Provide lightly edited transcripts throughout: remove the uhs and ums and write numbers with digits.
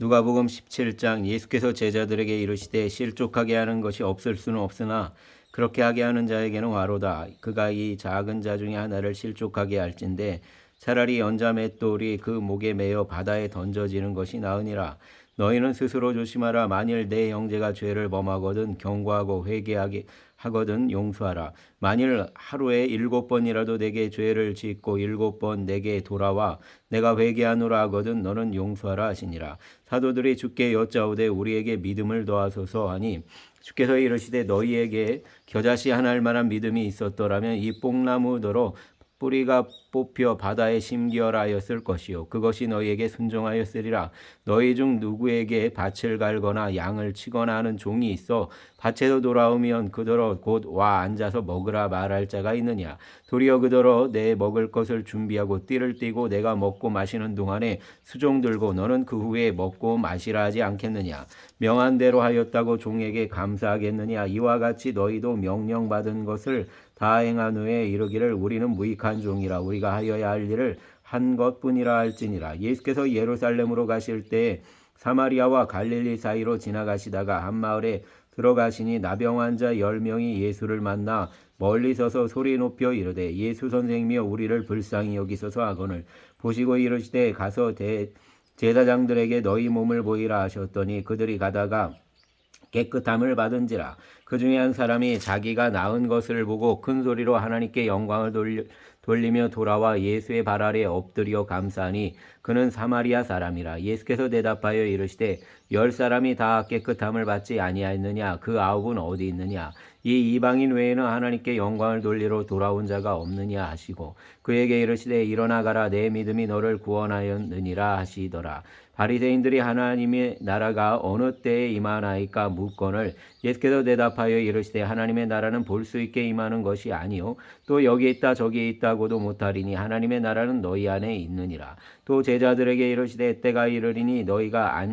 누가복음 17장. 예수께서 제자들에게 이르시되 실족하게 하는 것이 없을 수는 없으나 그렇게 하게 하는 자에게는 화로다. 그가 이 작은 자 중에 하나를 실족하게 할진대 차라리 연자 맷돌이 그 목에 매어 바다에 던져지는 것이 나으니라. 너희는 스스로 조심하라. 만일 내 형제가 죄를 범하거든 경고하고 회개하게 하거든 용서하라. 만일 하루에 7번이라도 내게 죄를 짓고 7번 내게 돌아와 내가 회개하노라 하거든 너는 용서하라 하시니라. 사도들이 주께 여짜오되 우리에게 믿음을 더하소서 하니 주께서 이르시되 너희에게 겨자씨 하나 할 만한 믿음이 있었더라면 이 뽕나무더러 뿌리가 뽑혀 바다에 심기어라였을 것이요 그것이 너희에게 순종하였으리라. 너희 중 누구에게 밭을 갈거나 양을 치거나 하는 종이 있어 밭에서 돌아오면 그더러 곧 와 앉아서 먹으라 말할 자가 있느냐. 도리어 그더러 내 먹을 것을 준비하고 띠를 띠고 내가 먹고 마시는 동안에 수종 들고 너는 그 후에 먹고 마시라 하지 않겠느냐. 명한 대로 하였다고 종에게 감사하겠느냐. 이와 같이 너희도 명령받은 것을 다 행한 후에 이르기를 우리는 무익한 종이라 우리가 하여야 할 일을 한 것뿐이라 할지니라. 예수께서 예루살렘으로 가실 때에 사마리아와 갈릴리 사이로 지나가시다가 한 마을에 들어가시니 나병 환자 10명이 예수를 만나 멀리 서서 소리 높여 이르되 예수 선생님이여 우리를 불쌍히 여기소서 하거늘 보시고 이르시되 가서 제사장들에게 너희 몸을 보이라 하셨더니 그들이 가다가 깨끗함을 받은지라. 그 중에 한 사람이 자기가 나은 것을 보고 큰 소리로 하나님께 영광을 돌리며 돌아와 예수의 발 아래 엎드려 감사하니 그는 사마리아 사람이라. 예수께서 대답하여 이르시되 10사람이 다 깨끗함을 받지 아니하였느냐. 그 9은 어디 있느냐. 이 이방인 외에는 하나님께 영광을 돌리러 돌아온 자가 없느냐 하시고 그에게 이르시되 일어나 가라 내 믿음이 너를 구원하였느니라 하시더라. 바리새인들이 하나님의 나라가 어느 때에 임하나이까 묻거늘 예수께서 대답하여 이르시되 하나님의 나라는 볼 수 있게 임하는 것이 아니요 또 여기 있다 저기 있다고도 못하리니 하나님의 나라는 너희 안에 있느니라. 또 제자들에게 이르시되 때가 이르리니 너희가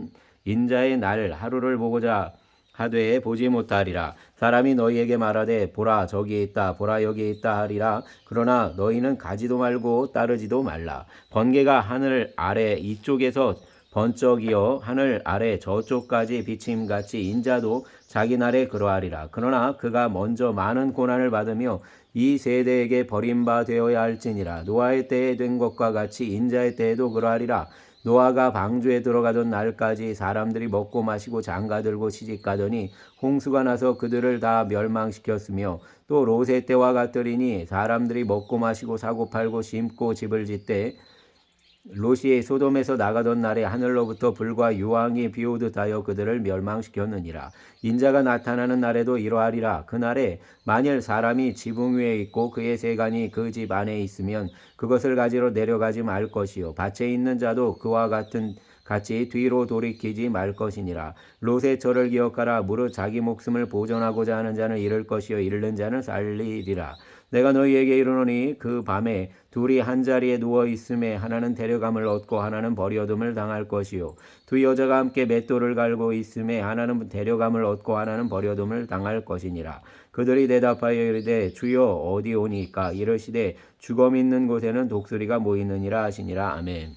인자의 날 하루를 보고자 하되 보지 못하리라. 사람이 너희에게 말하되 보라 저기 있다 보라 여기 있다 하리라. 그러나 너희는 가지도 말고 따르지도 말라. 번개가 하늘 아래 이쪽에서 번쩍이어 하늘 아래 저쪽까지 비침같이 인자도 자기 날에 그러하리라. 그러나 그가 먼저 많은 고난을 받으며 이 세대에게 버림바 되어야 할지니라. 노아의 때에 된 것과 같이 인자의 때에도 그러하리라. 노아가 방주에 들어가던 날까지 사람들이 먹고 마시고 장가들고 시집가더니 홍수가 나서 그들을 다 멸망시켰으며 또 롯의 때와 같으리니 사람들이 먹고 마시고 사고 팔고 심고 집을 짓되 롯이 소돔에서 나가던 날에 하늘로부터 불과 유황이 비오듯 하여 그들을 멸망시켰느니라. 인자가 나타나는 날에도 이러하리라. 그날에 만일 사람이 지붕 위에 있고 그의 세간이 그 집 안에 있으면 그것을 가지러 내려가지 말 것이요 밭에 있는 자도 그와 같이 뒤로 돌이키지 말 것이니라. 롯의 절을 기억하라. 무릇 자기 목숨을 보존하고자 하는 자는 잃을 것이요 잃는 자는 살리리라. 내가 너희에게 이르노니 그 밤에 둘이 한자리에 누워 있음에 하나는 데려감을 얻고 하나는 버려둠을 당할 것이요 두 여자가 함께 맷돌을 갈고 있음에 하나는 데려감을 얻고 하나는 버려둠을 당할 것이니라. 그들이 대답하여 이르되 주여 어디 오니까. 이르시되 죽음 있는 곳에는 독수리가 모이느니라 하시니라. 아멘.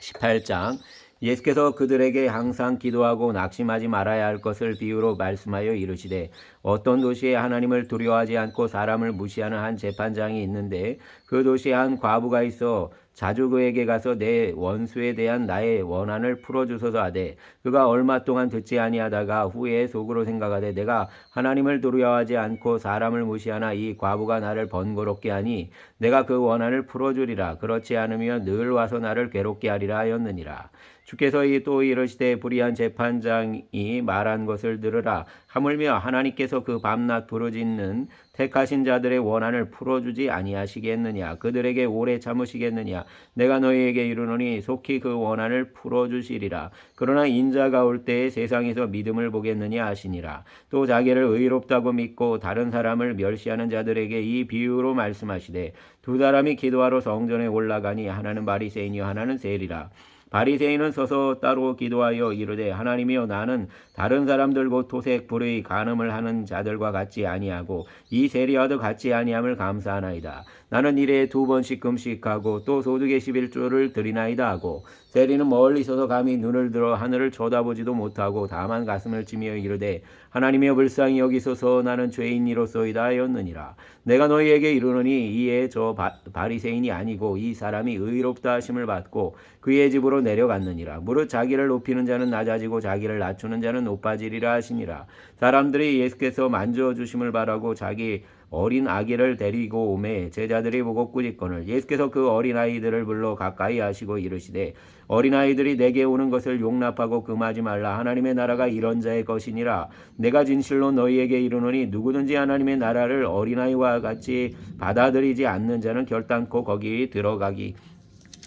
18장. 예수께서 그들에게 항상 기도하고 낙심하지 말아야 할 것을 비유로 말씀하여 이르시되 어떤 도시에 하나님을 두려워하지 않고 사람을 무시하는 한 재판장이 있는데 그 도시에 한 과부가 있어 자주 그에게 가서 내 원수에 대한 나의 원한을 풀어주소서 하되 그가 얼마 동안 듣지 아니하다가 후에 속으로 생각하되 내가 하나님을 두려워하지 않고 사람을 무시하나 이 과부가 나를 번거롭게 하니 내가 그 원한을 풀어주리라. 그렇지 않으면 늘 와서 나를 괴롭게 하리라 하였느니라. 주께서 또 이르시되 불의한 재판장이 말한 것을 들으라. 하물며 하나님께서 그 밤낮 부르짖는 택하신 자들의 원한을 풀어주지 아니하시겠느냐. 그들에게 오래 참으시겠느냐. 내가 너희에게 이르노니 속히 그 원한을 풀어주시리라. 그러나 인자가 올 때에 세상에서 믿음을 보겠느냐 하시니라. 또 자기를 의롭다고 믿고 다른 사람을 멸시하는 자들에게 이 비유로 말씀하시되 두 사람이 기도하러 성전에 올라가니 하나는 바리새인이요 하나는 세리라. 바리새인은 서서 따로 기도하여 이르되 하나님이여 나는 다른 사람들 곧 토색 불의 간음을 하는 자들과 같지 아니하고 이 세리와도 같지 아니함을 감사하나이다. 나는 일에 2번씩 금식하고 또 소득의 11조를 드리나이다 하고 세리는 멀리 서서 감히 눈을 들어 하늘을 쳐다보지도 못하고 다만 가슴을 치며 이르되 하나님이여 불쌍히 여기소서 나는 죄인이로소이다 하였느니라. 내가 너희에게 이르노니 이에 저 바리새인이 아니고 이 사람이 의롭다 하심을 받고 그의 집으로 내려갔느니라. 무릇 자기를 높이는 자는 낮아지고 자기를 낮추는 자는 높아지리라 하시니라. 사람들이 예수께서 만져주심을 바라고 자기 어린 아기를 데리고 오매 제자들이 보고 꾸짖거늘 예수께서 그 어린아이들을 불러 가까이 하시고 이르시되 어린아이들이 내게 오는 것을 용납하고 금하지 말라. 하나님의 나라가 이런 자의 것이니라. 내가 진실로 너희에게 이르노니 누구든지 하나님의 나라를 어린아이와 같이 받아들이지 않는 자는 결단코 거기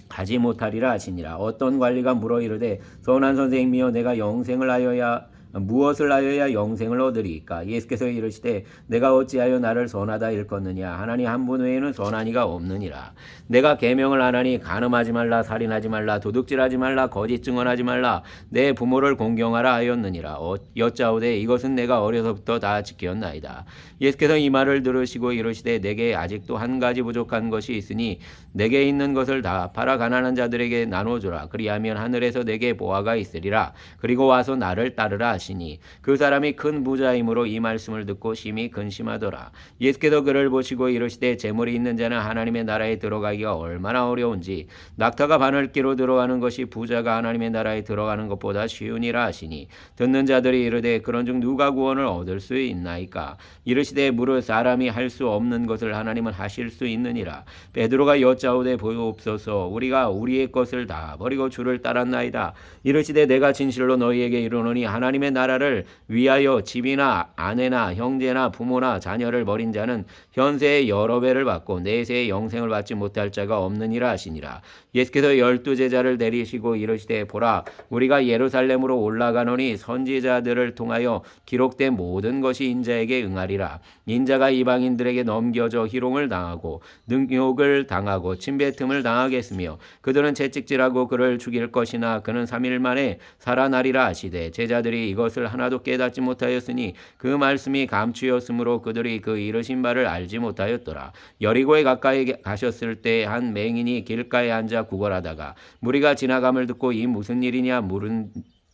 가지 못하리라 하시니라. 어떤 관리가 물어 이르되 선한 선생님이여 내가 영생을 하여야 무엇을 하여야 영생을 얻으리이까? 예수께서 이르시되 내가 어찌하여 나를 선하다 일컫느냐? 하나님 한 분 외에는 선한 이가 없느니라. 내가 계명을 하나니 간음하지 말라, 살인하지 말라, 도둑질하지 말라, 거짓 증언하지 말라, 내 부모를 공경하라 하였느니라. 여짜오되 이것은 내가 어려서부터 다 지켰나이다. 예수께서 이 말을 들으시고 이르시되 내게 아직도 한 가지 부족한 것이 있으니 내게 있는 것을 다 팔아 가난한 자들에게 나눠주라. 그리하면 하늘에서 내게 보화가 있으리라. 그리고 와서 나를 따르라 하시니 그 사람이 큰 부자이므로 이 말씀을 듣고 심히 근심하더라. 예수께서 그를 보시고 이르시되 재물이 있는 자는 하나님의 나라에 들어가기가 얼마나 어려운지 낙타가 바늘기로 들어가는 것이 부자가 하나님의 나라에 들어가는 것보다 쉬우니라 하시니 듣는 자들이 이르되 그런즉 누가 구원을 얻을 수 있나이까? 이르시되 무릇 사람이 할 수 없는 것을 하나님은 하실 수 있느니라. 베드로가 여짜오되 보옵소서 우리가 우리의 것을 다 버리고 주를 따랐나이다. 이르시되 내가 진실로 너희에게 이르노니 하나님의 나라를 위하여 집이나 아내나 형제나 부모나 자녀를 버린 자는 현세의 여러 배를 받고 내세의 영생을 받지 못할 자가 없느니라 하시니라. 예수께서 12제자를 내리시고 이르시되 보라 우리가 예루살렘으로 올라가노니 선지자들을 통하여 기록된 모든 것이 인자에게 응하리라. 인자가 이방인들에게 넘겨져 희롱을 당하고 능욕을 당하고 침뱉음을 당하겠으며 그들은 채찍질하고 그를 죽일 것이나 그는 3일 만에 살아나리라 하시되 제자들이 이것을 하나도 깨닫지 못하였으니 그 말씀이 감추였으므로 그들이 그 이르신 바를 알지 못하였더라. 여리고에 가까이 가셨을 때 한 맹인이 길가에 앉아 구걸하다가 무리가 지나감을 듣고 이 무슨 일이냐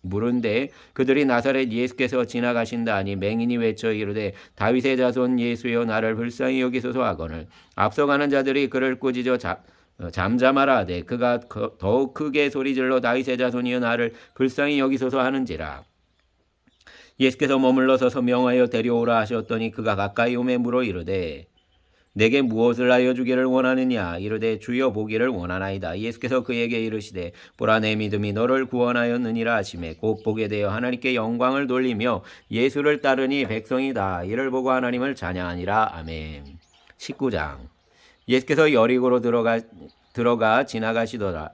물은데 그들이 나사렛 예수께서 지나가신다 하니 맹인이 외쳐 이르되 다윗의 자손 예수여 나를 불쌍히 여기소서 하거늘 앞서가는 자들이 그를 꾸짖어 잠잠하라 하되 그가 더욱 크게 소리질러 다윗의 자손이여 나를 불쌍히 여기소서 하는지라. 예수께서 머물러 서서 명하여 데려오라 하셨더니 그가 가까이 오매 물어 이르되 내게 무엇을 하여 주기를 원하느냐? 이르되 주여 보기를 원하나이다. 예수께서 그에게 이르시되 보라 내 믿음이 너를 구원하였느니라 하시매 곧 보게 되어 하나님께 영광을 돌리며 예수를 따르니 백성이 다 이를 보고 하나님을 찬양하니라. 아멘. 19장. 예수께서 여리고로 들어가 지나가시더라.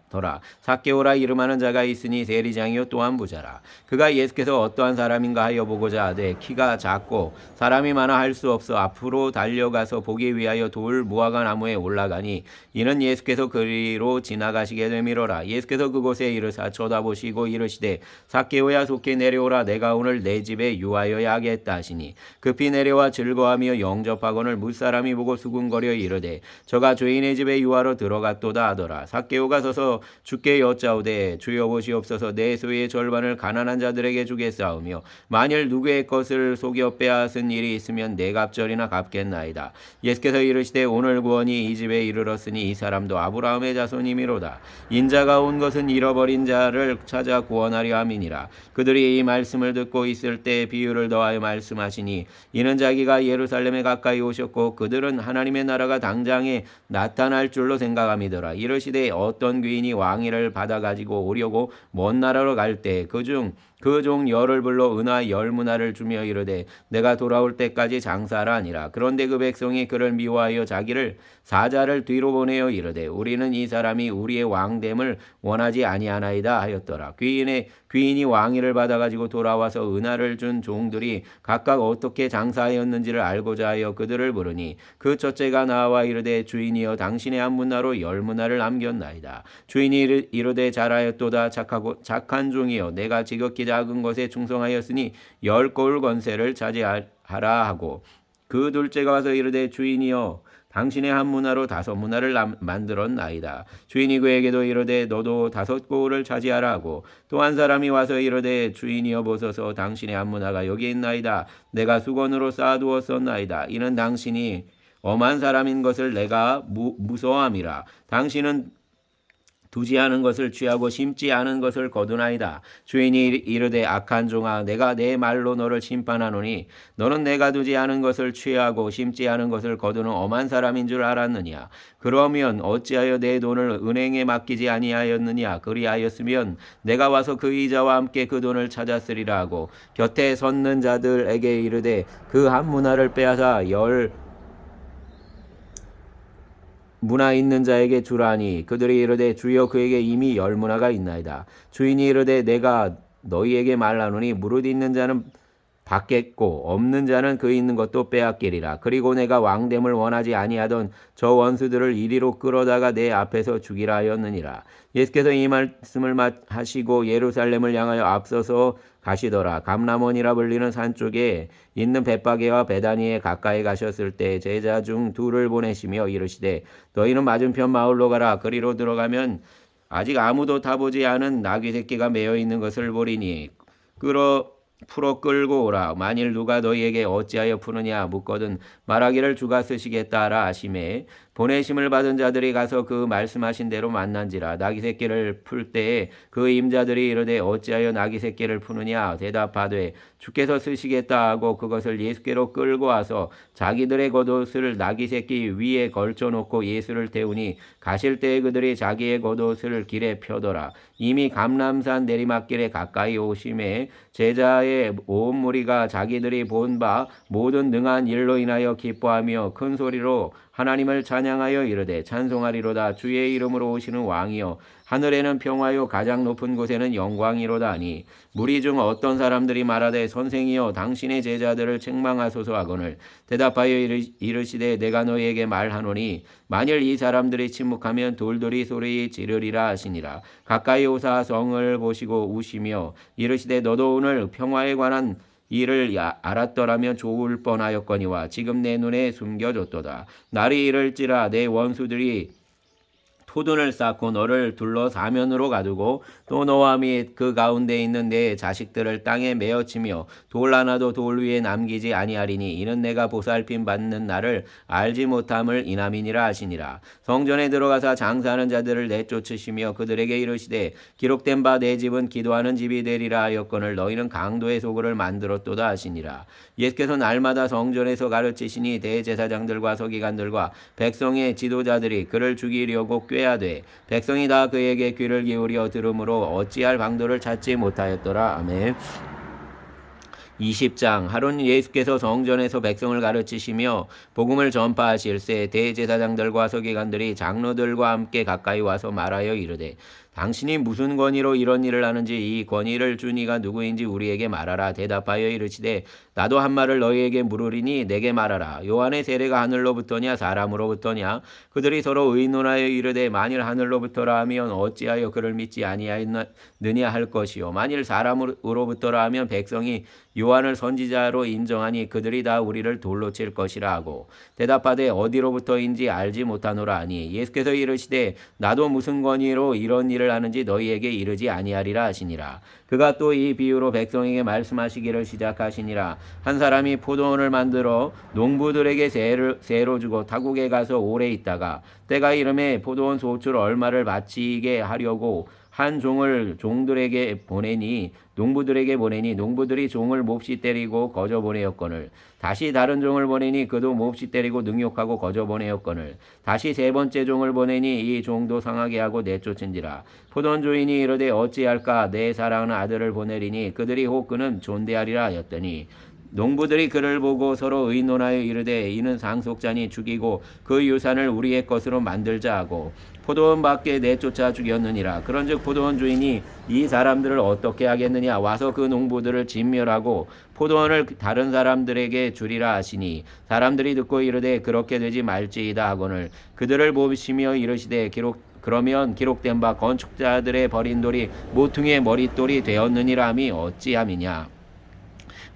삭개오라 이름하는 자가 있으니 세리장이요 또한 부자라. 그가 예수께서 어떠한 사람인가 하여 보고자 하되 키가 작고 사람이 많아 할 수 없어 앞으로 달려가서 보기 위하여 돌 무화과 나무에 올라가니 이는 예수께서 그리로 지나가시게 되미로라. 예수께서 그곳에 이르사 쳐다보시고 이르시되 삭개오야 속히 내려오라. 내가 오늘 내 집에 유하여야 하겠다 하시니 급히 내려와 즐거하며 영접하거늘 무사람이 보고 수군거려 이르되 저가 죄인의 집에 유하러 들어갔도다 하더라. 삭개오가 서서 주께 여짜오되 주여 보시옵소서 내 소유의 절반을 가난한 자들에게 주겠사오며 만일 누구의 것을 속여 빼앗은 일이 있으면 내 갑절이나 갚겠나이다. 예수께서 이르시되 오늘 구원이 이 집에 이르렀으니 이 사람도 아브라함의 자손이미로다. 인자가 온 것은 잃어버린 자를 찾아 구원하려 함이니라. 그들이 이 말씀을 듣고 있을 때 비유를 더하여 말씀하시니 이는 자기가 예루살렘에 가까이 오셨고 그들은 하나님의 나라가 당장에 나타날 줄로 생각함이더라. 이르시되 어떤 귀인이 왕위를 받아가지고 오려고 먼 나라로 갈 때 그 종 열을 불러 은화 10문화를 주며 이르되 내가 돌아올 때까지 장사하라 하니라. 그런데 그 백성이 그를 미워하여 자기를 사자를 뒤로 보내어 이르되 우리는 이 사람이 우리의 왕됨을 원하지 아니하나이다 하였더라. 귀인이 왕위를 받아가지고 돌아와서 은화를 준 종들이 각각 어떻게 장사하였는지를 알고자 하여 그들을 부르니 그 첫째가 나와 이르되 주인이여 당신의 한 문화로 10문화를 남겼나이다. 주인이 이르되 잘하였도다 착한 종이여 내가 지극히 작은 것에 충성하였으니 10고울 권세를 차지하라 하고 그 둘째가 와서 이르되 주인이여 당신의 한 문화로 5문화를 만들었나이다. 주인이 그에게도 이르되 너도 5고을을 차지하라 하고 또 한 사람이 와서 이르되 주인이여 보소서 당신의 한 문화가 여기 있나이다. 내가 수건으로 쌓아두었었나이다. 이는 당신이 엄한 사람인 것을 내가 무서워함이라. 당신은 두지 않은 것을 취하고 심지 않은 것을 거두나이다. 주인이 이르되 악한 종아 내가 내 말로 너를 심판하노니 너는 내가 두지 않은 것을 취하고 심지 않은 것을 거두는 엄한 사람인 줄 알았느냐. 그러면 어찌하여 내 돈을 은행에 맡기지 아니하였느냐. 그리하였으면 내가 와서 그 이자와 함께 그 돈을 찾았으리라 하고 곁에 섰는 자들에게 이르되 그 한 문화를 빼앗아 10 문화 있는 자에게 주라니. 그들이 이르되 주여 그에게 이미 10문화가 있나이다. 주인이 이르되 내가 너희에게 말하노니 무릇 있는 자는 받겠고 없는 자는 그 있는 것도 빼앗기리라. 그리고 내가 왕됨을 원하지 아니하던 저 원수들을 이리로 끌어다가 내 앞에서 죽이라 하였느니라. 예수께서 이 말씀을 하시고 예루살렘을 향하여 앞서서 가시더라. 감람원이라 불리는 산 쪽에 있는 벳바게와 베다니에 가까이 가셨을 때 제자 중 2를 보내시며 이르시되 너희는 맞은편 마을로 가라. 그리로 들어가면 아직 아무도 타보지 않은 나귀 새끼가 매어 있는 것을 보리니 풀어 끌고 오라. 만일 누가 너희에게 어찌하여 푸느냐 묻거든 말하기를 주가 쓰시겠다 하라 하시매 보내심을 받은 자들이 가서 그 말씀하신 대로 만난지라. 나귀 새끼를 풀 때에 그 임자들이 이르되 어찌하여 나귀 새끼를 푸느냐 대답하되 주께서 쓰시겠다 하고 그것을 예수께로 끌고 와서 자기들의 겉옷을 나귀 새끼 위에 걸쳐놓고 예수를 태우니 가실 때에 그들이 자기의 겉옷을 길에 펴더라. 이미 감람산 내리막길에 가까이 오심에 제자의 온 무리가 자기들이 본 바 모든 능한 일로 인하여 기뻐하며 큰 소리로 하나님을 찬양하여 이르되 찬송하리로다. 주의 이름으로 오시는 왕이여 하늘에는 평화요 가장 높은 곳에는 영광이로다 하니 무리 중 어떤 사람들이 말하되 선생이여 당신의 제자들을 책망하소서 하거늘 대답하여 이르시되 내가 너희에게 말하노니 만일 이 사람들이 침묵하면 돌들이 소리 지르리라 하시니라. 가까이 오사 성을 보시고 우시며 이르시되 너도 오늘 평화에 관한 이를 알았더라면 좋을 뻔하였거니와 지금 내 눈에 숨겨졌도다. 날이 이를지라 내 원수들이 토둔을 쌓고 너를 둘러 사면으로 가두고 또 너와 및 그 가운데 있는 내 자식들을 땅에 메어치며 돌 하나도 돌 위에 남기지 아니하리니 이는 내가 보살핌 받는 날을 알지 못함을 인함이니라 하시니라. 성전에 들어가사 장사하는 자들을 내쫓으시며 그들에게 이르시되 기록된 바 내 집은 기도하는 집이 되리라 하였거늘 너희는 강도의 소굴을 만들었도다 하시니라. 예수께서 날마다 성전에서 가르치시니 대제사장들과 서기관들과 백성의 지도자들이 그를 죽이려고 꾀하되 백성이 다 그에게 귀를 기울여 들으므로 어찌할 방도를 찾지 못하였더라. 아멘. 20장 하루는 예수께서 성전에서 백성을 가르치시며 복음을 전파하실새 대제사장들과 서기관들이 장로들과 함께 가까이 와서 말하여 이르되 당신이 무슨 권위로 이런 일을 하는지 이 권위를 준 이가 누구인지 우리에게 말하라. 대답하여 이르시되 나도 한 말을 너희에게 물으리니 내게 말하라. 요한의 세례가 하늘로부터냐 사람으로부터냐. 그들이 서로 의논하여 이르되 만일 하늘로부터라 하면 어찌하여 그를 믿지 아니하였느냐 할 것이요 만일 사람으로부터라 하면 백성이 요한을 선지자로 인정하니 그들이 다 우리를 돌로 칠 것이라 하고 대답하되 어디로부터인지 알지 못하노라 하니 예수께서 이르시되 나도 무슨 권위로 이런 일을 하는지 너희에게 이르지 아니하리라 하시니라. 그가 또 이 비유로 백성에게 말씀하시기를 시작하시니라. 한 사람이 포도원을 만들어 농부들에게 세로 주고 타국에 가서 오래 있다가 때가 이름에 포도원 소출 얼마를 바치게 하려고 한 종을 농부들에게 보내니 농부들이 종을 몹시 때리고 거저 보내었거늘 다시 다른 종을 보내니 그도 몹시 때리고 능욕하고 거저 보내었거늘 다시 3번째 종을 보내니 이 종도 상하게 하고 내쫓은지라. 포도원 주인이 이르되 어찌할까 내 사랑하는 아들을 보내리니 그들이 혹 그는 존대하리라 하였더니 농부들이 그를 보고 서로 의논하여 이르되 이는 상속자니 죽이고 그 유산을 우리의 것으로 만들자 하고 포도원 밖에 내쫓아 죽였느니라. 그런즉 포도원 주인이 이 사람들을 어떻게 하겠느냐 와서 그 농부들을 진멸하고 포도원을 다른 사람들에게 주리라 하시니 사람들이 듣고 이르되 그렇게 되지 말지이다 하거늘 그들을 보시며 이르시되 그러면 기록된 바 건축자들의 버린 돌이 모퉁이의 머릿돌이 되었느니라 함이 어찌함이냐.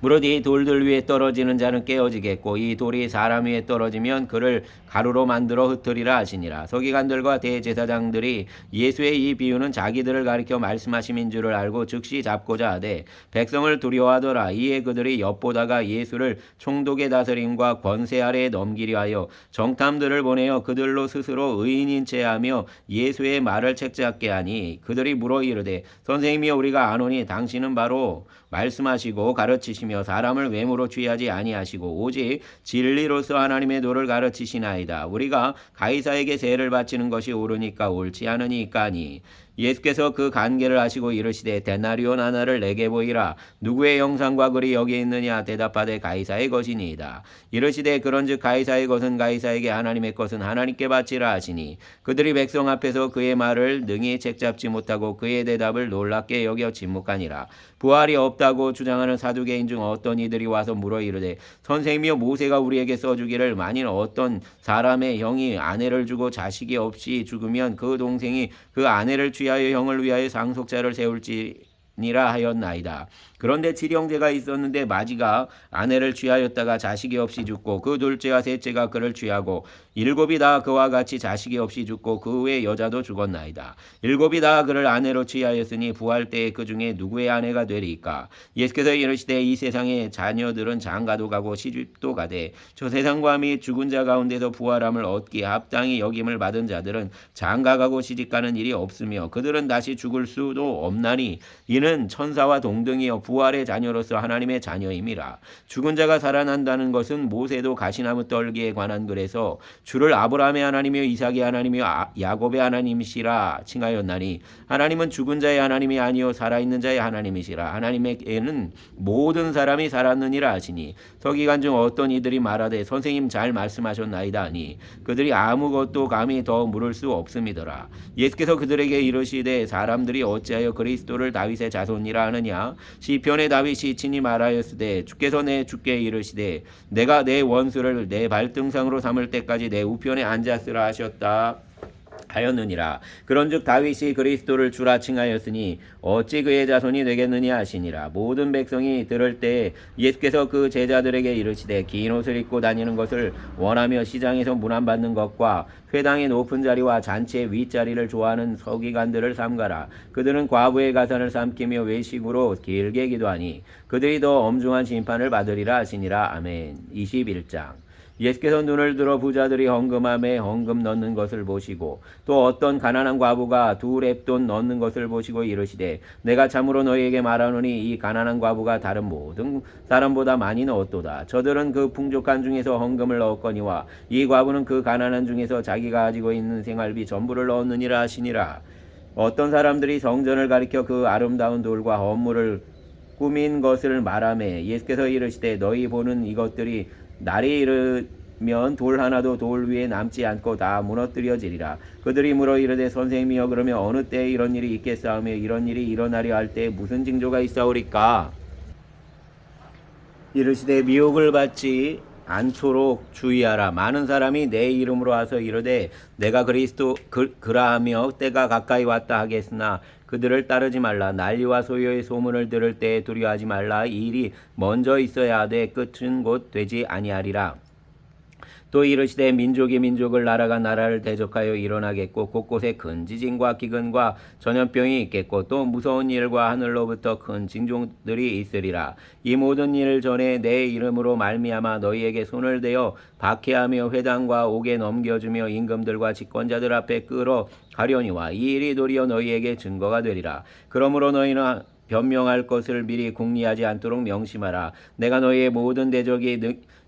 무릇 이 돌들 위에 떨어지는 자는 깨어지겠고 이 돌이 사람 위에 떨어지면 그를 가루로 만들어 흩으리라 하시니라. 서기관들과 대제사장들이 예수의 이 비유는 자기들을 가리켜 말씀하심인 줄을 알고 즉시 잡고자 하되 백성을 두려워하더라. 이에 그들이 엿보다가 예수를 총독의 다스림과 권세 아래에 넘기려 하여 정탐들을 보내어 그들로 스스로 의인인 체하며 예수의 말을 책잡게 하니 그들이 물어 이르되 선생님이여 우리가 아노니 당신은 바로 말씀하시고 가르치시며 사람을 외모로 취하지 아니하시고 오직 진리로서 하나님의 도를 가르치시나이다. 우리가 가이사에게 세를 바치는 것이 옳으니까 옳지 않으니까 하니 예수께서 그 간계를 하시고 이르시되 데나리온 하나를 내게 보이라. 누구의 형상과 글이 여기 있느냐. 대답하되 가이사의 것이니이다. 이르시되 그런즉 가이사의 것은 가이사에게 하나님의 것은 하나님께 바치라 하시니 그들이 백성 앞에서 그의 말을 능히 책잡지 못하고 그의 대답을 놀랍게 여겨 침묵하니라. 부활이 없다고 주장하는 사두개인 중 어떤 이들이 와서 물어 이르되 선생님이여 모세가 우리에게 써주기를 만일 어떤 사람의 형이 아내를 주고 자식이 없이 죽으면 그 동생이 그 아내를 취하여 형을 위하여 상속자를 세울지니라 하였나이다. 그런데 칠형제가 있었는데 마지가 아내를 취하였다가 자식이 없이 죽고 그 둘째와 셋째가 그를 취하고 일곱이 다 그와 같이 자식이 없이 죽고 그 후에 여자도 죽었나이다. 일곱이 다 그를 아내로 취하였으니 부활 때에 그 중에 누구의 아내가 되리까? 예수께서 이르시되 이 세상의 자녀들은 장가도 가고 시집도 가되 저 세상과 및 죽은 자 가운데서 부활함을 얻기에 합당히 여김을 받은 자들은 장가가고 시집가는 일이 없으며 그들은 다시 죽을 수도 없나니 이는 천사와 동등이여 부활의 자녀로서 하나님의 자녀임이라. 죽은 자가 살아난다는 것은 모세도 가시나무 떨기에 관한 글에서 주를 아브라함의 하나님이요 이삭의 하나님이요 야곱의 하나님이시라 칭하였나니 하나님은 죽은 자의 하나님이 아니요 살아있는 자의 하나님이시라. 하나님에게는 모든 사람이 살았느니라 하시니 서기관 중 어떤 이들이 말하되 선생님 잘 말씀하셨나이다 하니 그들이 아무것도 감히 더 물을 수 없음이더라. 예수께서 그들에게 이르시되 사람들이 어찌하여 그리스도를 다윗의 자손이라 하느냐. 시편의 다윗이 친히 말하였으되 주께서 내 주께 이르시되 내가 내 원수를 내 발등상으로 삼을 때까지 내 우편에 앉았으라 하셨다 하였느니라. 그런즉 다윗이 그리스도를 주라 칭하였으니 어찌 그의 자손이 되겠느냐 하시니라. 모든 백성이 들을 때 예수께서 그 제자들에게 이르시되 긴 옷을 입고 다니는 것을 원하며 시장에서 문안받는 것과 회당의 높은 자리와 잔치의 윗자리를 좋아하는 서기관들을 삼가라. 그들은 과부의 가산을 삼키며 외식으로 길게 기도하니 그들이 더 엄중한 심판을 받으리라 하시니라. 아멘. 21장. 예수께서 눈을 들어 부자들이 헌금함에 헌금 넣는 것을 보시고 또 어떤 가난한 과부가 2렙돈 넣는 것을 보시고 이르시되 내가 참으로 너희에게 말하노니 이 가난한 과부가 다른 모든 사람보다 많이 넣었도다. 저들은 그 풍족한 중에서 헌금을 넣었거니와 이 과부는 그 가난한 중에서 자기가 가지고 있는 생활비 전부를 넣었느니라 하시니라. 어떤 사람들이 성전을 가리켜 그 아름다운 돌과 헌물을 꾸민 것을 말하매 예수께서 이르시되 너희 보는 이것들이 날이 이르면 돌 하나도 돌 위에 남지 않고 다 무너뜨려지리라. 그들이 물어 이르되 선생님이여 그러면 어느 때에 이런 일이 있겠사오며 이런 일이 일어나려 할 때에 무슨 징조가 있사오리까? 이르시되 미혹을 받지 않도록 주의하라. 많은 사람이 내 이름으로 와서 이르되 내가 그리스도 그라하며 때가 가까이 왔다 하겠으나 그들을 따르지 말라. 난리와 소요의 소문을 들을 때에 두려워하지 말라. 이 일이 먼저 있어야 하되 끝은 곧 되지 아니하리라. 또 이르시되 민족이 민족을 나라가 나라를 대적하여 일어나겠고 곳곳에 큰 지진과 기근과 전염병이 있겠고 또 무서운 일과 하늘로부터 큰 징조들이 있으리라. 이 모든 일 전에 내 이름으로 말미암아 너희에게 손을 대어 박해하며 회당과 옥에 넘겨주며 임금들과 집권자들 앞에 끌어 가려니와 이 일이 도리어 너희에게 증거가 되리라. 그러므로 너희는 변명할 것을 미리 궁리하지 않도록 명심하라. 내가 너희의 모든 대적이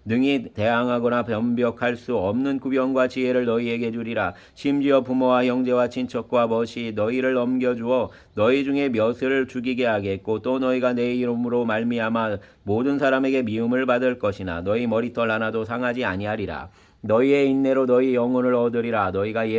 능히 대항하거나 변벽할 수 없는 구변과 지혜를 너희에게 주리라. 심지어 부모와 형제와 친척과 벗이 너희를 넘겨주어 너희 중에 몇을 죽이게 하겠고 또 너희가 내 이름으로 말미암아 모든 사람에게 미움을 받을 것이나 너희 머리털 하나도 상하지 아니하리라. 너희의 인내로 너희 영혼을 얻으리라. 너희가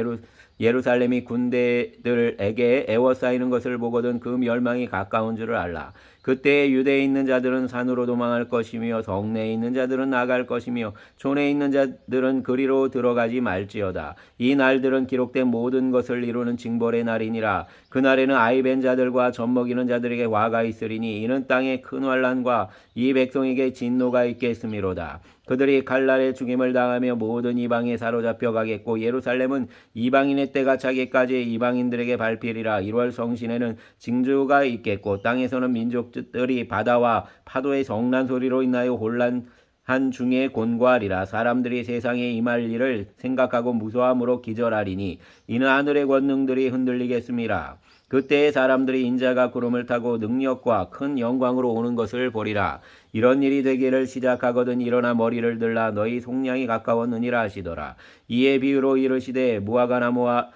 예루살렘이 군대들에게 애워싸이는 것을 보거든 그 멸망이 가까운 줄을 알라. 그때에 유대에 있는 자들은 산으로 도망할 것이며 성내에 있는 자들은 나갈 것이며 촌에 있는 자들은 그리로 들어가지 말지어다. 이 날들은 기록된 모든 것을 이루는 징벌의 날이니라. 그날에는 아이벤 자들과 젖먹이는 자들에게 화가 있으리니 이는 땅에 큰 환난과 이 백성에게 진노가 있겠음이로다. 그들이 칼날에 죽임을 당하며 모든 이방에 사로잡혀 가겠고 예루살렘은 이방인의 때가 차기까지 이방인들에게 밟히리라. 1월 성신에는 징조가 있겠고 땅에서는 민족들이 바다와 파도의 성난 소리로 인하여 혼란한 중에 곤고하리라. 사람들이 세상에 임할 일을 생각하고 무서함으로 기절하리니 이는 하늘의 권능들이 흔들리겠음이라. 그때에 사람들이 인자가 구름을 타고 능력과 큰 영광으로 오는 것을 보리라. 이런 일이 되기를 시작하거든 일어나 머리를 들라 너희 속량이 가까웠느니라 하시더라. 이에 비유로 이르시되 무화과 나무와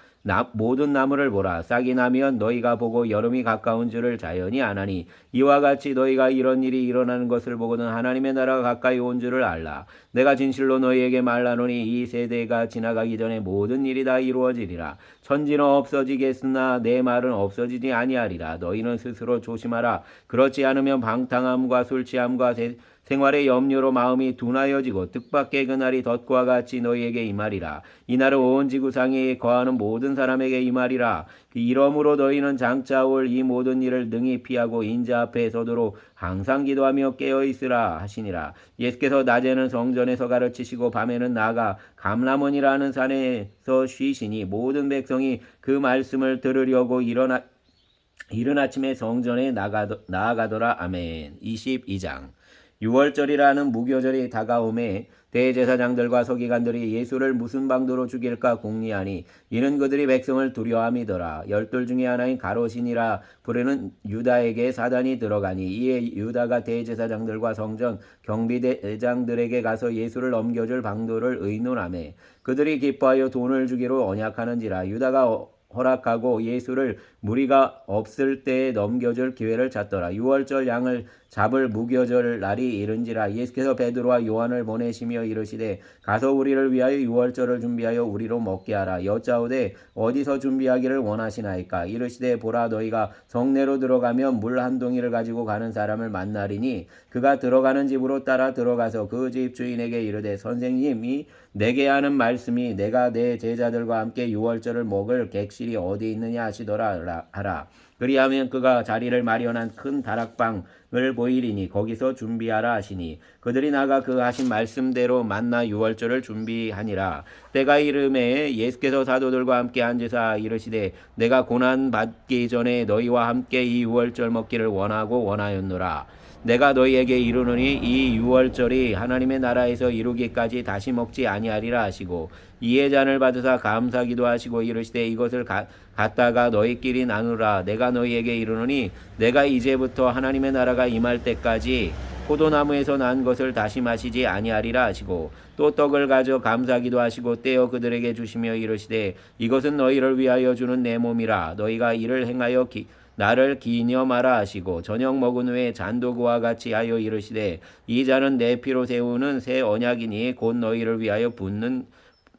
모든 나무를 보라. 싹이 나면 너희가 보고 여름이 가까운 줄을 자연히 아나니 이와 같이 너희가 이런 일이 일어나는 것을 보거든 하나님의 나라가 가까이 온 줄을 알라. 내가 진실로 너희에게 말하노니 이 세대가 지나가기 전에 모든 일이 다 이루어지리라. 천지는 없어지겠으나 내 말은 없어지지 아니하리라. 너희는 스스로 조심하라. 그렇지 않으면 방탕함과 술 취함과 생활의 염려로 마음이 둔하여지고 뜻밖의 그날이 덫과 같이 너희에게 임하리라. 이날은 온 지구상에 거하는 모든 사람에게 임하리라. 이러므로 너희는 장차 올 이 모든 일을 능히 피하고 인자 앞에 서도록 항상 기도하며 깨어있으라 하시니라. 예수께서 낮에는 성전에서 가르치시고 밤에는 나아가 감람원이라는 산에서 쉬시니 모든 백성이 그 말씀을 들으려고 이른 아침에 성전에 나아가더라. 아멘. 22장. 유월절이라는 무교절이 다가오매 대제사장들과 서기관들이 예수를 무슨 방도로 죽일까 궁리하니 이는 그들이 백성을 두려워함이더라. 12 중에 하나인 가롯이니라 부르는 유다에게 사단이 들어가니 이에 유다가 대제사장들과 성전 경비대장들에게 가서 예수를 넘겨줄 방도를 의논하매 그들이 기뻐하여 돈을 주기로 언약하는지라. 유다가 허락하고 예수를 무리가 없을 때에 넘겨줄 기회를 찾더라. 유월절 양을 잡을 무교절 날이 이른지라. 예수께서 베드로와 요한을 보내시며 이르시되 가서 우리를 위하여 유월절을 준비하여 우리로 먹게 하라. 여짜오되 어디서 준비하기를 원하시나이까. 이르시되 보라 너희가 성내로 들어가면 물 한 동이를 가지고 가는 사람을 만나리니 그가 들어가는 집으로 따라 들어가서 그 집 주인에게 이르되 선생님이 내게 하는 말씀이 내가 내 제자들과 함께 유월절을 먹을 객실이 어디 있느냐 하시더라 하라. 그리하면 그가 자리를 마련한 큰 다락방을 보이리니 거기서 준비하라 하시니 그들이 나가 그 하신 말씀대로 만나 유월절을 준비하니라. 때가 이름에 예수께서 사도들과 함께 앉으사 이르시되 내가 고난 받기 전에 너희와 함께 이 유월절 먹기를 원하였노라. 내가 너희에게 이르노니 이 유월절이 하나님의 나라에서 이루기까지 다시 먹지 아니하리라 하시고 이에 잔을 받으사 감사기도 하시고 이르시되 이것을 갖다가 너희끼리 나누라. 내가 너희에게 이르노니 내가 이제부터 하나님의 나라가 임할 때까지 포도나무에서 난 것을 다시 마시지 아니하리라 하시고 또 떡을 가져 감사기도 하시고 떼어 그들에게 주시며 이르시되 이것은 너희를 위하여 주는 내 몸이라. 너희가 이를 행하여 나를 기념하라 하시고 저녁 먹은 후에 잔도 그와 같이 하여 이르시되 이 잔은 내 피로 세우는 새 언약이니 곧 너희를 위하여 붓는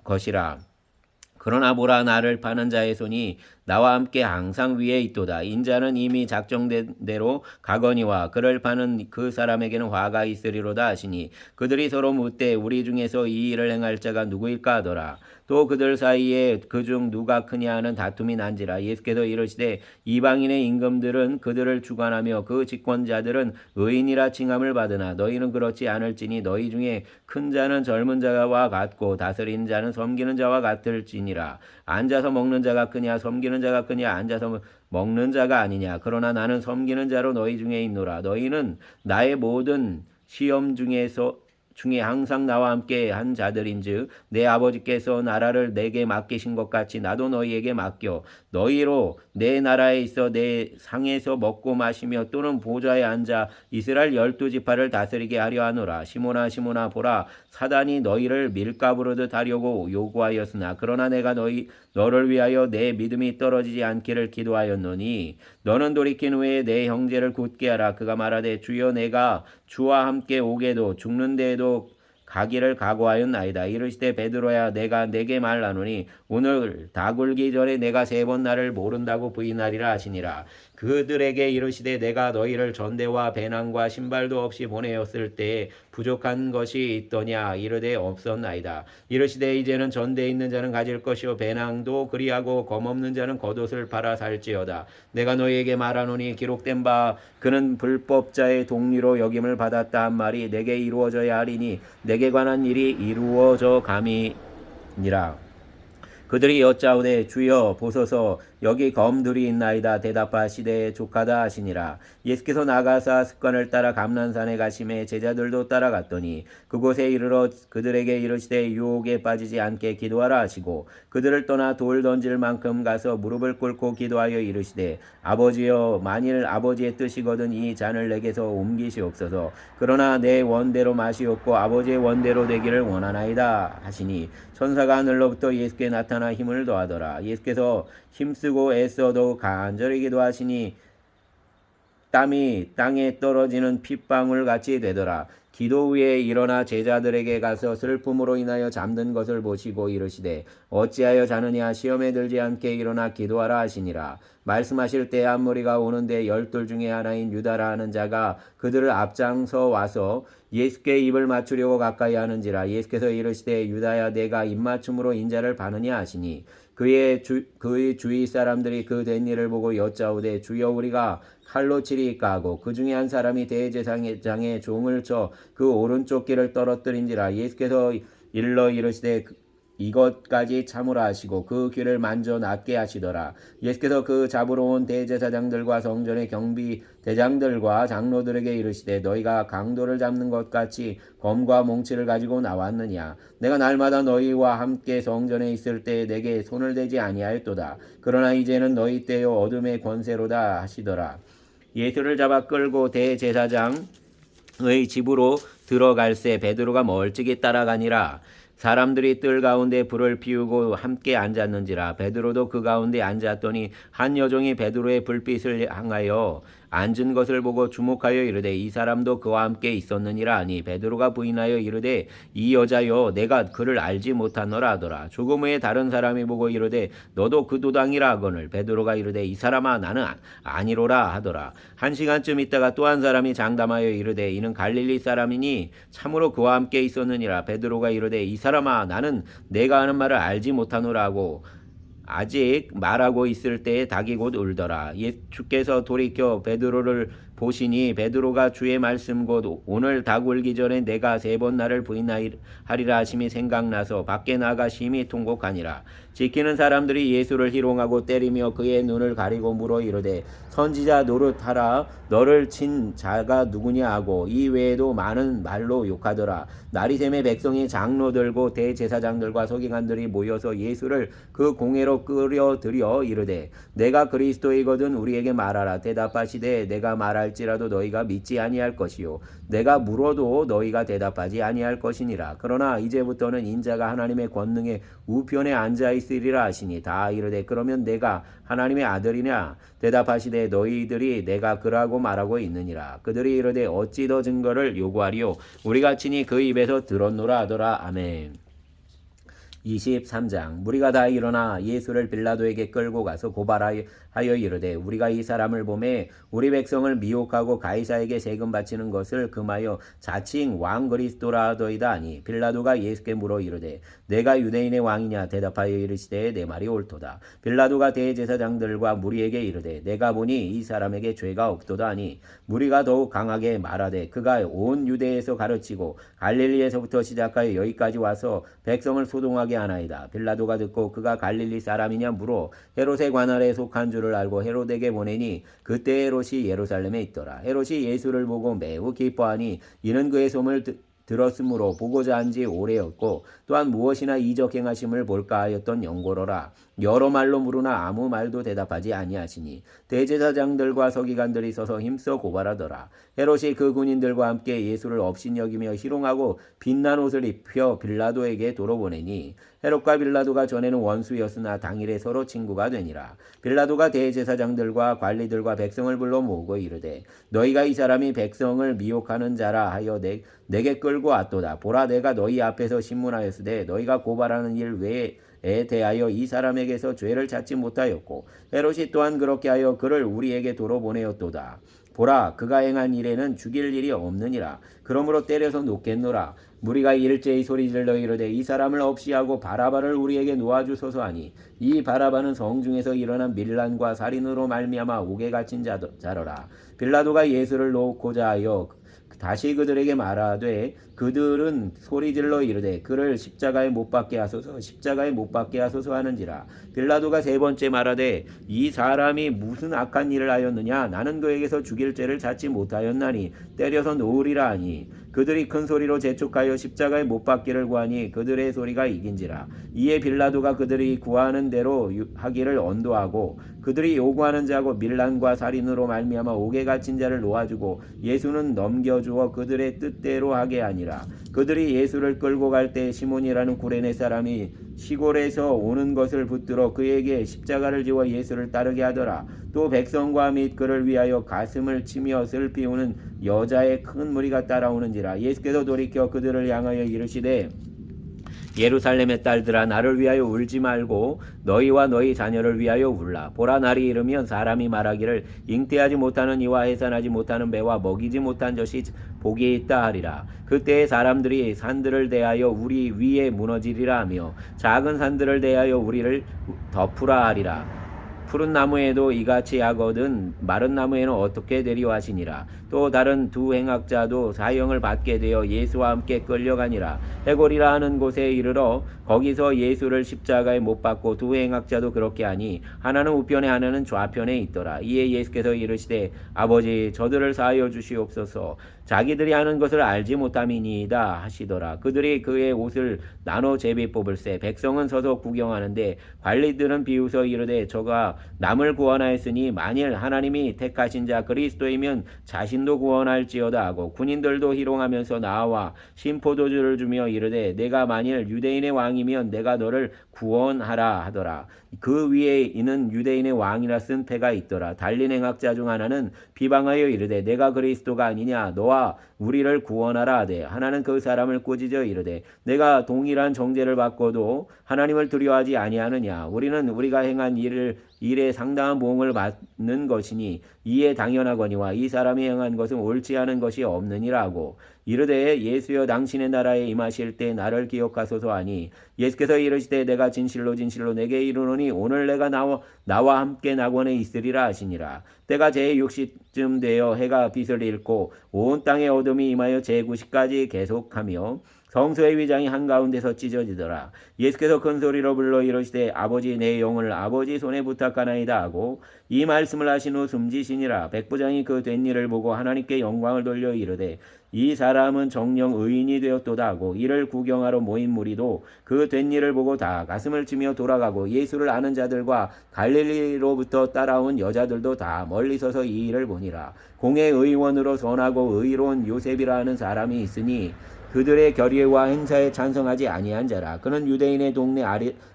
것이라. 그러나 보라 나를 파는 자의 손이 나와 함께 항상 위에 있도다. 인자는 이미 작정된 대로 가거니와 그를 파는 그 사람에게는 화가 있으리로다 하시니 그들이 서로 묻되 우리 중에서 이 일을 행할 자가 누구일까 하더라. 또 그들 사이에 그중 누가 크냐 하는 다툼이 난지라. 예수께서 이르시되 이방인의 임금들은 그들을 주관하며 그 집권자들은 의인이라 칭함을 받으나 너희는 그렇지 않을지니 너희 중에 큰 자는 젊은 자와 같고 다스리는 자는 섬기는 자와 같을지니라. 앉아서 먹는 자가 크냐 섬기는 자가 크냐 앉아서 먹는 자가 아니냐. 그러나 나는 섬기는 자로 너희 중에 있노라. 너희는 나의 모든 시험 중에 항상 나와 함께 한 자들인즉 내 아버지께서 나라를 내게 맡기신 것 같이 나도 너희에게 맡겨 너희로 내 나라에 있어 내 상에서 먹고 마시며 또는 보좌에 앉아 이스라엘 12지파를 다스리게 하려 하노라. 시몬아 시몬아 보라 사단이 너희를 밀가부르듯 하려고 요구하였으나 그러나 내가 너를 위하여 내 믿음이 떨어지지 않기를 기도하였노니 너는 돌이킨 후에 내 형제를 굳게 하라. 그가 말하되 주여 내가 주와 함께 오게도 죽는 데에도 가기를 각오하였나이다. 이르시되 베드로야 내가 네게 말하노니 오늘 다 굴기 전에 내가 3번 나를 모른다고 부인하리라 하시니라. 그들에게 이르시되 내가 너희를 전대와 배낭과 신발도 없이 보내었을 때에 부족한 것이 있더냐 이르되 없었나이다. 이르시되 이제는 전대에 있는 자는 가질 것이요 배낭도 그리하고 검없는 자는 겉옷을 팔아 살지어다. 내가 너희에게 말하노니 기록된 바 그는 불법자의 동리로 여김을 받았다 한 말이 내게 이루어져야 하리니 내게 관한 일이 이루어져 감이니라. 그들이 여짜오되 주여 보소서 여기 검들이 있나이다. 대답하시되 족하다 하시니라. 예수께서 나가사 습관을 따라 감난산에 가심에 제자들도 따라갔더니 그곳에 이르러 그들에게 이르시되 유혹에 빠지지 않게 기도하라 하시고 그들을 떠나 돌 던질 만큼 가서 무릎을 꿇고 기도하여 이르시되 아버지여 만일 아버지의 뜻이거든 이 잔을 내게서 옮기시옵소서. 그러나 내 원대로 마시옵고 아버지의 원대로 되기를 원하나이다 하시니 천사가 하늘로부터 예수께 나타나 힘을 더하더라. 예수께서 힘쓰고 애써도 간절히 기도하시니 땀이 땅에 떨어지는 핏방울 같이 되더라. 기도 후에 일어나 제자들에게 가서 슬픔으로 인하여 잠든 것을 보시고 이르시되 어찌하여 자느냐 시험에 들지 않게 일어나 기도하라 하시니라. 말씀하실 때 한 무리가 오는데 12 중에 하나인 유다라 하는 자가 그들을 앞장서 와서 예수께 입을 맞추려고 가까이 하는지라. 예수께서 이르시되 유다야 내가 입맞춤으로 인자를 바느냐 하시니 그의 주위 사람들이 그 된 일을 보고 여짜오되 주여 우리가 칼로 치리이까 하고 그 중에 한 사람이 대제사장의 종을 쳐 그 오른쪽 귀를 떨어뜨린지라. 예수께서 일러 이르시되 이것까지 참으라 하시고 그 귀를 만져 낫게 하시더라. 예수께서 그 잡으러 온 대제사장들과 성전의 경비 대장들과 장로들에게 이르시되 너희가 강도를 잡는 것 같이 검과 몽치를 가지고 나왔느냐. 내가 날마다 너희와 함께 성전에 있을 때에 내게 손을 대지 아니하였도다. 그러나 이제는 너희 때요 어둠의 권세로다 하시더라. 예수를 잡아 끌고 대제사장의 집으로 들어갈새 베드로가 멀찍이 따라가니라. 사람들이 뜰 가운데 불을 피우고 함께 앉았는지라. 베드로도 그 가운데 앉았더니 한 여종이 베드로의 불빛을 향하여 앉은 것을 보고 주목하여 이르되 이 사람도 그와 함께 있었느니라 하니 베드로가 부인하여 이르되 이 여자여 내가 그를 알지 못하노라 하더라. 조금 후에 다른 사람이 보고 이르되 너도 그 도당이라 하거늘 베드로가 이르되 이 사람아 나는 아니로라 하더라. 1시간쯤 있다가 또 한 사람이 장담하여 이르되 이는 갈릴리 사람이니 참으로 그와 함께 있었느니라. 베드로가 이르되 이 사람아 나는 내가 하는 말을 알지 못하노라 하고 아직 말하고 있을 때에 닭이 곧 울더라. 주께서 돌이켜 베드로를 보시니 베드로가 주의 말씀 곧 오늘 닭 울기 전에 내가 3번 나를 부인하리라 하심이 생각나서 밖에 나가 심히 통곡하니라. 지키는 사람들이 예수를 희롱하고 때리며 그의 눈을 가리고 물어 이르되 선지자 노릇하라. 너를 친 자가 누구냐 하고 이 외에도 많은 말로 욕하더라. 나리샘의 백성이 장로들고 대제사장들과 서기관들이 모여서 예수를 그 공회로 끌어들여 이르되 내가 그리스도이거든 우리에게 말하라. 대답하시되 내가 말할지라도 너희가 믿지 아니할 것이요 내가 물어도 너희가 대답하지 아니할 것이니라. 그러나 이제부터는 인자가 하나님의 권능의 우편에 앉아 있으리라 하시니 다 이르되 그러면 내가 하나님의 아들이냐. 대답하시되 너희들이 내가 그라고 말하고 있느니라. 그들이 이르되 어찌 더 증거를 요구하리요 우리가 친히 그 입에서 들었노라 하더라. 아멘. 23장 무리가 다 일어나 예수를 빌라도에게 끌고 가서 고발하여 이르되 우리가 이 사람을 보매 우리 백성을 미혹하고 가이사에게 세금 바치는 것을 금하여 자칭 왕 그리스도라 하더이다 하니 빌라도가 예수께 물어 이르되 내가 유대인의 왕이냐. 대답하여 이르시되 내 말이 옳도다. 빌라도가 대제사장들과 무리에게 이르되 내가 보니 이 사람에게 죄가 없도다 하니 무리가 더욱 강하게 말하되 그가 온 유대에서 가르치고 갈릴리에서부터 시작하여 여기까지 와서 백성을 소동하게 하나이다. 빌라도가 듣고 그가 갈릴리 사람이냐 물어 헤롯의 관할에 속한 줄을 알고 헤롯에게 보내니 그때 헤롯이 예루살렘에 있더라. 헤롯이 예수를 보고 매우 기뻐하니 이는 그의 소문을 들었으므로 보고자 한 지 오래였고 또한 무엇이나 이적 행하심을 볼까 하였던 연고로라. 여러 말로 물으나 아무 말도 대답하지 아니하시니 대제사장들과 서기관들이 서서 힘써 고발하더라. 헤롯이 그 군인들과 함께 예수를 업신여기며 희롱하고 빛난 옷을 입혀 빌라도에게 도로 보내니 헤롯과 빌라도가 전에는 원수였으나 당일에 서로 친구가 되니라. 빌라도가 대제사장들과 관리들과 백성을 불러 모으고 이르되 너희가 이 사람이 백성을 미혹하는 자라 하여 내게 끌고 왔도다. 보라, 내가 너희 앞에서 신문하였으되 너희가 고발하는 일 외에 대하여 이 사람에게서 죄를 찾지 못하였고 헤롯이 또한 그렇게 하여 그를 우리에게 도로 보내었도다. 보라, 그가 행한 일에는 죽일 일이 없느니라. 그러므로 때려서 놓겠노라. 무리가 일제히 소리질러 이르되 이 사람을 없이하고 바라바를 우리에게 놓아주소서 하니 이 바라바는 성중에서 일어난 밀란과 살인으로 말미암아 옥에 갇힌 자더라. 빌라도가 예수를 놓고자 하여 다시 그들에게 말하되 그들은 소리질러 이르되 그를 십자가에 못 박게 하소서, 십자가에 못 박게 하소서 하는지라. 빌라도가 세 번째 말하되 이 사람이 무슨 악한 일을 하였느냐? 나는 그에게서 죽일 죄를 찾지 못하였나니 때려서 놓으리라 하니 그들이 큰 소리로 재촉하여 십자가에 못 박기를 구하니 그들의 소리가 이긴지라. 이에 빌라도가 그들이 구하는 대로 하기를 언도하고 그들이 요구하는 자고 밀란과 살인으로 말미암아 옥에 갇힌 자를 놓아주고 예수는 넘겨주어 그들의 뜻대로 하게 하니라. 그들이 예수를 끌고 갈 때 시몬이라는 구레네 사람이 시골에서 오는 것을 붙들어 그에게 십자가를 지워 예수를 따르게 하더라. 또 백성과 및 그를 위하여 가슴을 치며 슬피 우는 여자의 큰 무리가 따라오는지라. 예수께서 돌이켜 그들을 향하여 이르시되 예루살렘의 딸들아, 나를 위하여 울지 말고 너희와 너희 자녀를 위하여 울라. 보라, 날이 이르면 사람이 말하기를 잉태하지 못하는 이와 해산하지 못하는 배와 먹이지 못한 젖이 복이 있다 하리라. 그때에 사람들이 산들을 대하여 우리 위에 무너지리라 하며 작은 산들을 대하여 우리를 덮으라 하리라. 푸른 나무에도 이같이 하거든 마른 나무에는 어떻게 되리오 하시니라. 또 다른 두 행악자도 사형을 받게 되어 예수와 함께 끌려가니라. 해골이라 하는 곳에 이르러 거기서 예수를 십자가에 못 박고 두 행악자도 그렇게 하니 하나는 우편에 하나는 좌편에 있더라. 이에 예수께서 이르시되 아버지, 저들을 사하여 주시옵소서. 자기들이 하는 것을 알지 못함이니이다 하시더라. 그들이 그의 옷을 나눠 제비 뽑을세. 백성은 서서 구경하는데 관리들은 비웃어 이르되 저가 남을 구원하였으니 만일 하나님이 택하신 자 그리스도이면 자신도 구원할지어다 하고 군인들도 희롱하면서 나와 심포도주를 주며 이르되 내가 만일 유대인의 왕이면 내가 너를 구원하라 하더라. 그 위에 이는 유대인의 왕이라 쓴 패가 있더라. 달린 행악자 중 하나는 비방하여 이르되 내가 그리스도가 아니냐? 너와 우리를 구원하라 하되 하나는 그 사람을 꾸짖어 이르되 내가 동일한 정죄를 받고도 하나님을 두려워하지 아니하느냐? 우리는 우리가 행한 일에 상당한 보응을 받는 것이니 이에 당연하거니와 이 사람이 행한 것은 옳지 않은 것이 없느니라 하고 이르되 예수여, 당신의 나라에 임하실 때 나를 기억하소서 하니 예수께서 이르시되 내가 진실로 진실로 내게 이르노니 오늘 내가 나와 함께 낙원에 있으리라 하시니라. 때가 제6시쯤 되어 해가 빛을 잃고 온 땅에 어둠이 임하여 제9시까지 계속하며 성소의 위장이 한가운데서 찢어지더라. 예수께서 큰 소리로 불러 이르시되 아버지, 내 영을 아버지 손에 부탁하나이다 하고 이 말씀을 하신 후 숨지시니라. 백부장이 그 된 일을 보고 하나님께 영광을 돌려 이르되 이 사람은 정녕 의인이 되었도다 하고 이를 구경하러 모인 무리도 그 된 일을 보고 다 가슴을 치며 돌아가고 예수를 아는 자들과 갈릴리로부터 따라온 여자들도 다 멀리 서서 이 일을 보니라. 공의 의원으로 선하고 의로운 요셉이라 하는 사람이 있으니 그들의 결의와 행사에 찬성하지 아니한 자라. 그는 유대인의 동네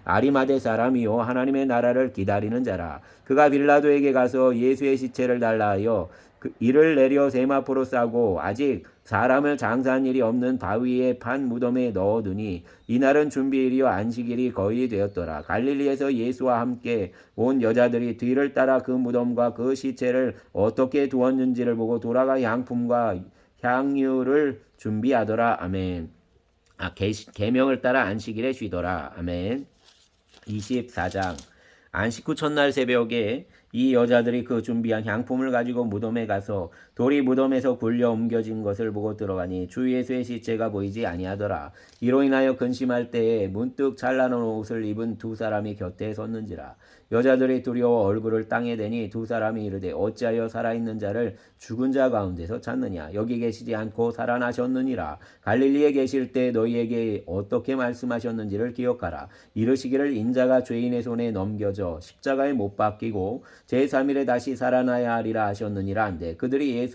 아리마대 사람이요 하나님의 나라를 기다리는 자라. 그가 빌라도에게 가서 예수의 시체를 달라 하여 이를 내려 세마포로 싸고 아직 사람을 장사한 일이 없는 바위에 판 무덤에 넣어두니 이날은 준비일이요 안식일이 거의 되었더라. 갈릴리에서 예수와 함께 온 여자들이 뒤를 따라 그 무덤과 그 시체를 어떻게 두었는지를 보고 돌아가 향품과 향유를 준비하더라. 아멘. 계명을 따라 안식일에 쉬더라. 아멘. 24장. 안식 후 첫날 새벽에 이 여자들이 그 준비한 향품을 가지고 무덤에 가서 돌이 무덤에서 굴려 옮겨진 것을 보고 들어가니 주 예수의 시체가 보이지 아니하더라. 이로 인하여 근심할 때에 문득 잘라놓은 옷을 입은 두 사람이 곁에 섰는지라. 여자들이 두려워 얼굴을 땅에 대니 두 사람이 이르되 어찌하여 살아있는 자를 죽은 자 가운데서 찾느냐. 여기 계시지 않고 살아나셨느니라. 갈릴리에 계실 때 너희에게 어떻게 말씀하셨는지를 기억하라. 이르시기를 인자가 죄인의 손에 넘겨져 십자가에 못 박히고 제3일에 다시 살아나야 하리라 하셨느니라 한데 그들이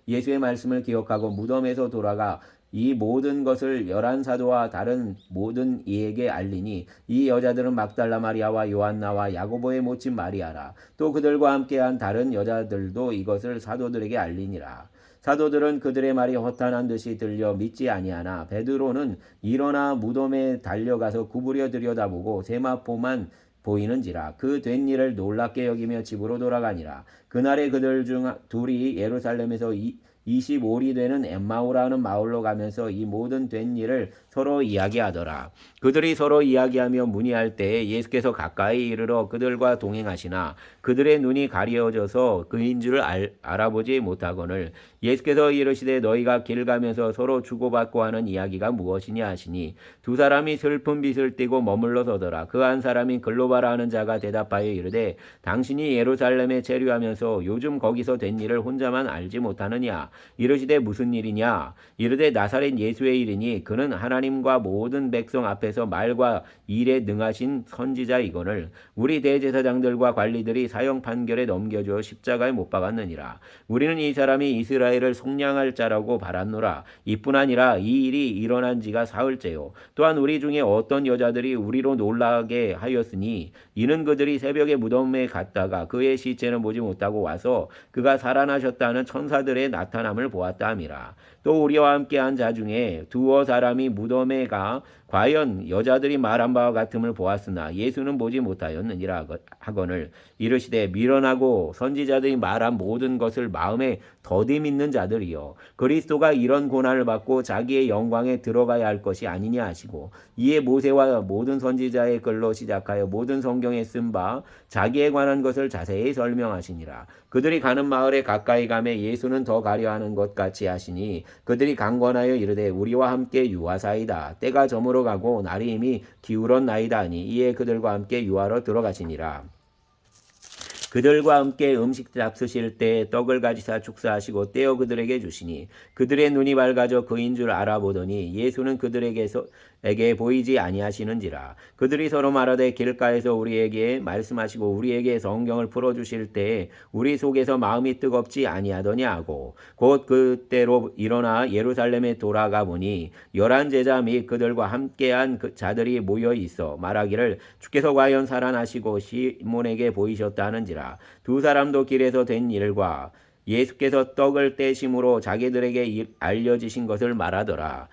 예수의 말씀을 기억하고 무덤에서 돌아가 이 모든 것을 11사도와 다른 모든 이에게 알리니 이 여자들은 막달라 마리아와 요한나와 야고보의 모친 마리아라. 또 그들과 함께한 다른 여자들도 이것을 사도들에게 알리니라. 사도들은 그들의 말이 허탄한 듯이 들려 믿지 아니하나 베드로는 일어나 무덤에 달려가서 구부려 들여다보고 세마포만 보이는지라. 그 된 일을 놀랍게 여기며 집으로 돌아가니라. 그날에 그들 중 둘이 예루살렘에서 25리 되는 엠마오라는 마을로 가면서 이 모든 된 일을 서로 이야기하더라. 그들이 서로 이야기하며 문의할 때에 예수께서 가까이 이르러 그들과 동행하시나 그들의 눈이 가려져서 그인 줄 알아보지 못하거늘 예수께서 이르시되 너희가 길 가면서 서로 주고받고 하는 이야기가 무엇이냐 하시니 두 사람이 슬픈 빛을 띠고 머물러 서더라. 그 한 사람이 글로바라 하는 자가 대답하여 이르되 당신이 예루살렘에 체류하면서 요즘 거기서 된 일을 혼자만 알지 못하느냐. 이르시되 무슨 일이냐. 이르되 나사렛 예수의 일이니 그는 하나님과 모든 백성 앞에서 말과 일에 능하신 선지자이거늘 우리 대제사장들과 관리들이 사형 판결에 넘겨줘 십자가에 못 박았느니라. 우리는 이 사람이 이스라엘을 속량할 자라고 바랐노라. 이뿐 아니라 이 일이 일어난 지가 사흘째요. 또한 우리 중에 어떤 여자들이 우리로 놀라게 하였으니 이는 그들이 새벽에 무덤에 갔다가 그의 시체는 보지 못하고 와서 그가 살아나셨다는 천사들의 나타남을 보았다 함이라. 또 우리와 함께한 자 중에 두어 사람이 무덤에 가 과연 여자들이 말한 바와 같음을 보았으나 예수는 보지 못하였느니라 하거늘 이르시되 미련하고 선지자들이 말한 모든 것을 마음에 더디 믿는 자들이여 그리스도가 이런 고난을 받고 자기의 영광에 들어가야 할 것이 아니냐 하시고 이에 모세와 모든 선지자의 글로 시작하여 모든 성경에 쓴 바 자기에 관한 것을 자세히 설명하시니라. 그들이 가는 마을에 가까이 가매 예수는 더 가려 하는 것 같이 하시니 그들이 강권하여 이르되 우리와 함께 유하사이다. 때가 저물어 가고 날이 이미 기울었나이다 하니 이에 그들과 함께 유하러 들어가시니라. 그들과 함께 음식 잡수실 때 떡을 가지사 축사하시고 떼어 그들에게 주시니 그들의 눈이 밝아져 그인 줄 알아보더니 예수는 그들에게 보이지 아니하시는지라. 그들이 서로 말하되 길가에서 우리에게 말씀하시고 우리에게 성경을 풀어주실 때에 우리 속에서 마음이 뜨겁지 아니하더냐 하고 곧 그때로 일어나 예루살렘에 돌아가 보니 11 제자 및 그들과 함께한 자들이 모여 있어 말하기를 주께서 과연 살아나시고 시몬에게 보이셨다 하는지라. 두 사람도 길에서 된 일과 예수께서 떡을 떼심으로 자기들에게 알려지신 것을 말하더라.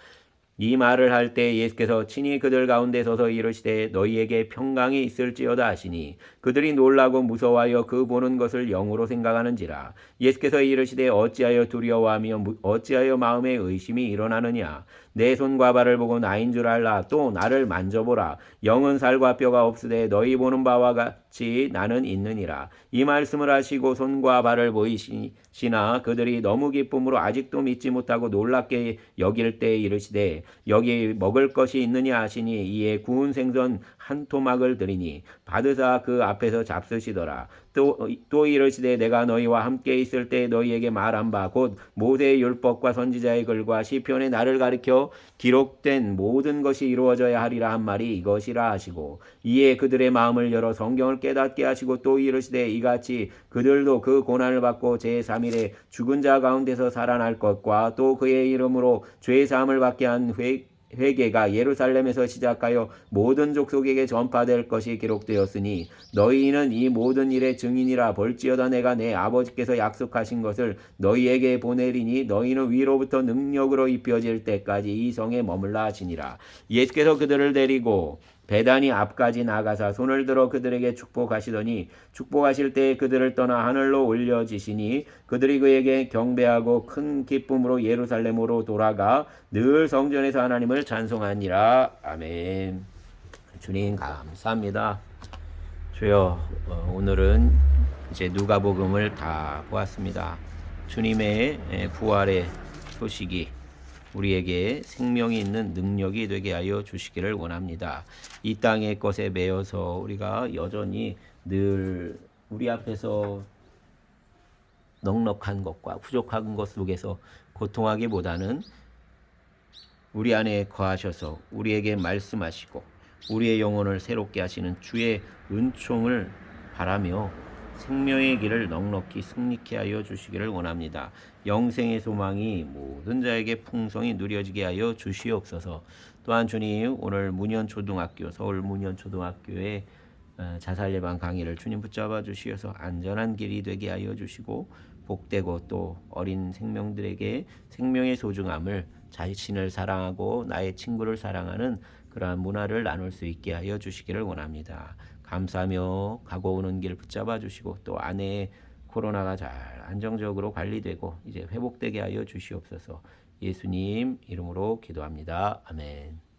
이 말을 할 때 예수께서 친히 그들 가운데 서서 이르시되 너희에게 평강이 있을지어다 하시니 그들이 놀라고 무서워하여 그 보는 것을 영으로 생각하는지라. 예수께서 이르시되 어찌하여 두려워하며 어찌하여 마음에 의심이 일어나느냐. 내 손과 발을 보고 나인 줄 알라. 또 나를 만져보라. 영은 살과 뼈가 없으되 너희 보는 바와 같이 나는 있느니라. 이 말씀을 하시고 손과 발을 보이시나 그들이 너무 기쁨으로 아직도 믿지 못하고 놀랍게 여길 때 이르시되 여기 먹을 것이 있느냐 하시니 이에 구운 생선 한 토막을 드리니 받으사 그 앞에서 잡수시더라. 또 이르시되 내가 너희와 함께 있을 때 너희에게 말한 바 곧 모세의 율법과 선지자의 글과 시편에 나를 가리켜 기록된 모든 것이 이루어져야 하리라 한 말이 이것이라 하시고 이에 그들의 마음을 열어 성경을 깨닫게 하시고 또 이르시되 이같이 그들도 그 고난을 받고 제3일에 죽은 자 가운데서 살아날 것과 또 그의 이름으로 죄 사함을 받게 한 회개가 예루살렘에서 시작하여 모든 족속에게 전파될 것이 기록되었으니 너희는 이 모든 일의 증인이라. 볼지어다 내가 내 아버지께서 약속하신 것을 너희에게 보내리니 너희는 위로부터 능력으로 입혀질 때까지 이 성에 머물라 하시니라. 예수께서 그들을 데리고 베다니 앞까지 나가사 손을 들어 그들에게 축복하시더니 축복하실 때에 그들을 떠나 하늘로 올려지시니 그들이 그에게 경배하고 큰 기쁨으로 예루살렘으로 돌아가 늘 성전에서 하나님을 찬송하니라. 아멘. 주님 감사합니다. 주여, 오늘은 이제 누가복음을 다 보았습니다. 주님의 부활의 소식이 우리에게 생명이 있는 능력이 되게 하여 주시기를 원합니다. 이 땅의 것에 매여서 우리가 여전히 늘 우리 앞에서 넉넉한 것과 부족한 것 속에서 고통하기보다는 우리 안에 거하셔서 우리에게 말씀하시고 우리의 영혼을 새롭게 하시는 주의 은총을 바라며 생명의 길을 넉넉히 승리케 하여 주시기를 원합니다. 영생의 소망이 모든 자에게 풍성히 누려지게 하여 주시옵소서. 또한 주님, 오늘 문현초등학교, 서울 문현초등학교의 자살 예방 강의를 주님 붙잡아 주시어서 안전한 길이 되게 하여 주시고, 복되고 또 어린 생명들에게 생명의 소중함을, 자신을 사랑하고 나의 친구를 사랑하는 그러한 문화를 나눌 수 있게 하여 주시기를 원합니다. 감사하며 가고 오는 길 붙잡아 주시고, 또 안에 코로나가 잘 안정적으로 관리되고 이제 회복되게 하여 주시옵소서. 예수님 이름으로 기도합니다. 아멘.